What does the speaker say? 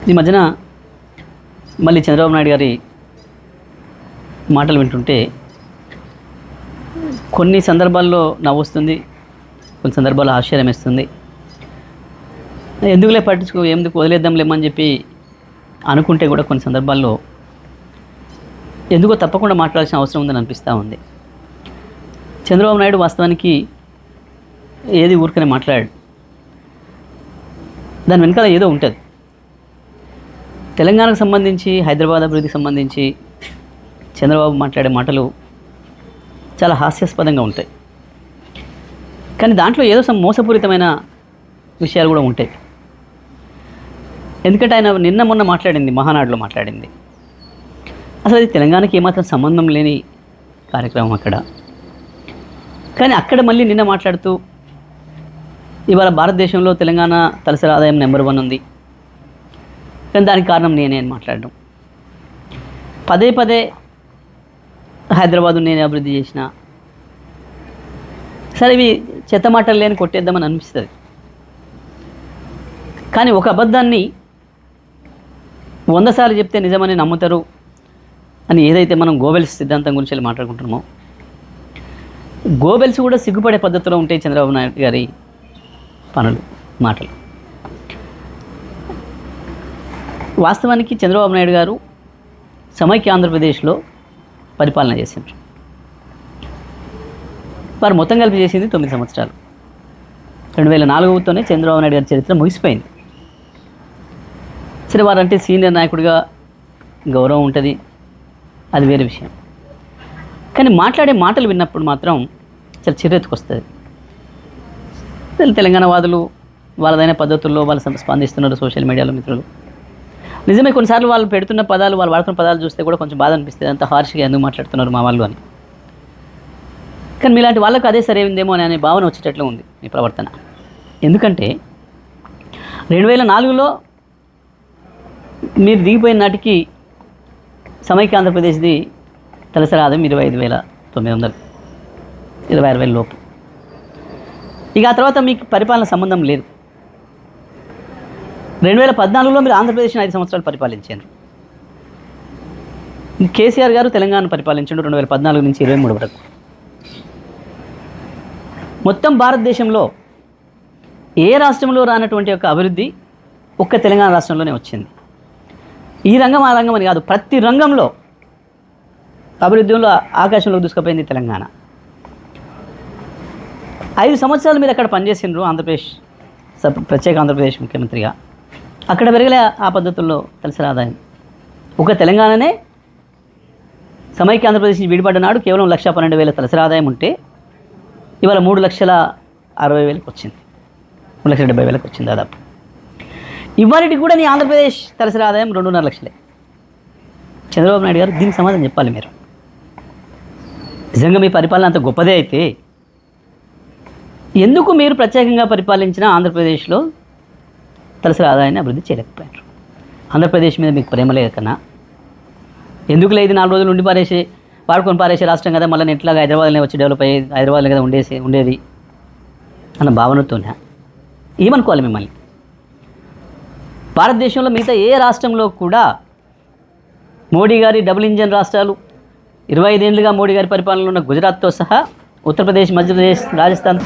ఈ మధ్యన మళ్ళీ చంద్రబాబు నాయుడు గారి మాటలు వింటుంటే కొన్ని సందర్భాల్లో నవ్వొస్తుంది, కొన్ని సందర్భాల్లో ఆశ్చర్యం వేస్తుంది. ఎందుకులే పట్టించుకో, ఎందుకు వదిలేద్దాంలేమని చెప్పి అనుకుంటే కూడా కొన్ని సందర్భాల్లో ఎందుకో తప్పకుండా మాట్లాడాల్సిన అవసరం ఉందని అనిపిస్తూ ఉంది. చంద్రబాబు నాయుడు వాస్తవానికి ఏది ఊరికనే మాట్లాడాడు, దాని వెనకాల ఏదో ఉంటుంది. తెలంగాణకు సంబంధించి, హైదరాబాద్ అభివృద్ధికి సంబంధించి చంద్రబాబు మాట్లాడే మాటలు చాలా హాస్యాస్పదంగా ఉంటాయి. కానీ దాంట్లో ఏదో మోసపూరితమైన విషయాలు కూడా ఉంటాయి. ఎందుకంటే ఆయన నిన్న మొన్న మాట్లాడింది, మహానాడులో మాట్లాడింది, అసలు అది తెలంగాణకి ఏమాత్రం సంబంధం లేని కార్యక్రమం అక్కడ. కానీ అక్కడ మళ్ళీ నిన్న మాట్లాడుతూ ఇవాళ భారతదేశంలో తెలంగాణ తలసరి ఆదాయం నెంబర్ 1 ఉంది, కానీ దానికి కారణం నేనే అని మాట్లాడడం. పదే పదే హైదరాబాదు నేనే అభివృద్ధి చేసిన. సరే, ఇవి చెత్త మాటలు లేని కొట్టేద్దామని అనిపిస్తుంది. కానీ ఒక అబద్ధాన్ని 100 సార్లు చెప్తే నిజమని నమ్ముతారు అని ఏదైతే మనం గోబెల్స్ సిద్ధాంతం గురించి మాట్లాడుకుంటున్నామో, గోబెల్స్ కూడా సిగ్గుపడే పద్ధతిలో ఉంటాయి చంద్రబాబు నాయుడు గారి పనులు, మాటలు. వాస్తవానికి చంద్రబాబు నాయుడు గారు సమైక్య ఆంధ్రప్రదేశ్లో పరిపాలన చేసిండ్రు. వారు మొత్తం కలిపి చేసింది 9 సంవత్సరాలు. 2004తోనే చంద్రబాబు నాయుడు గారి చరిత్ర ముగిసిపోయింది. సరే, వారంటే సీనియర్ నాయకుడిగా గౌరవం ఉంటుంది, అది వేరే విషయం. కానీ మాట్లాడే మాటలు విన్నప్పుడు మాత్రం చాలా చిరెత్తుకొస్తుంది. తెలంగాణ వాదులు వాళ్ళదైన పద్ధతుల్లో వాళ్ళు స్పందిస్తున్నారు సోషల్ మీడియాలో. మిత్రులు, నిజమే, కొన్నిసార్లు వాళ్ళు పెడుతున్న పదాలు, వాళ్ళు వాడుతున్న పదాలు చూస్తే కూడా కొంచెం బాధ అనిపిస్తుంది. అంత హార్ష్గా ఎందుకు మాట్లాడుతున్నారు మా వాళ్ళు అని. కానీ మీలాంటి వాళ్ళకు అదే సరైందేమో అనే భావన వచ్చేటట్లు ఉంది మీ ప్రవర్తన. ఎందుకంటే 2004లో మీరు దిగిపోయిన నాటికి సమైక్య ఆంధ్రప్రదేశ్ది తలసరి ఆదాయం 25,900, 26,000 లోపు. ఇక ఆ తర్వాత మీకు పరిపాలన సంబంధం లేదు. 2014లో మీరు ఆంధ్రప్రదేశ్ని 5 సంవత్సరాలు పరిపాలించారు. కేసీఆర్ గారు తెలంగాణ పరిపాలించాడు 2014 నుంచి 23 వరకు. మొత్తం భారతదేశంలో ఏ రాష్ట్రంలో రానటువంటి ఒక అభివృద్ధి ఒక్క తెలంగాణ రాష్ట్రంలోనే వచ్చింది. ఈ రంగం ఆ రంగం అని కాదు, ప్రతి రంగంలో అభివృద్ధిలో ఆకాశంలోకి దూసుకుపోయింది తెలంగాణ. 5 సంవత్సరాలు మీరు అక్కడ పనిచేసిండ్రు ఆంధ్రప్రదేశ్, ప్రత్యేక ఆంధ్రప్రదేశ్ ముఖ్యమంత్రిగా. అక్కడ పెరగలే ఆ పద్ధతుల్లో తలసరి ఆదాయం. ఒక తెలంగాణనే సమైక్య ఆంధ్రప్రదేశ్ నుంచి విడిపడ్డ నాడు కేవలం 1,12,000 తలసరి ఆదాయం ఉంటే ఇవాళ 3,60,000 వచ్చింది, 3,70,000 వచ్చింది దాదాపు. ఇవాళకి కూడా నీ ఆంధ్రప్రదేశ్ తలసరి ఆదాయం 2.5 లక్షలే. చంద్రబాబు నాయుడు గారు దీనికి సమాధానం చెప్పాలి. మీరు నిజంగా మీ పరిపాలన అంత గొప్పదే అయితే ఎందుకు మీరు ప్రత్యేకంగా పరిపాలించిన ఆంధ్రప్రదేశ్లో తలసరి ఆదాయాన్ని అభివృద్ధి చేయలేకపోయారు? ఆంధ్రప్రదేశ్ మీద మీకు ప్రేమ లేకనా? ఎందుకు లేదు 4 రోజులు ఉండి వాడుకొని పారేసే రాష్ట్రం కదా, మళ్ళీ ఎట్లాగా హైదరాబాద్లోనే వచ్చి డెవలప్ అయ్యేది, హైదరాబాద్లో కదా ఉండేది అన్న భావనతోనే ఏమనుకోవాలి మిమ్మల్ని? భారతదేశంలో మిగతా ఏ రాష్ట్రంలో కూడా మోడీ గారి డబుల్ ఇంజన్ రాష్ట్రాలు 25 ఏళ్ళుగా మోడీ గారి పరిపాలనలో ఉన్న గుజరాత్తో సహా ఉత్తరప్రదేశ్, మధ్యప్రదేశ్, రాజస్థాన్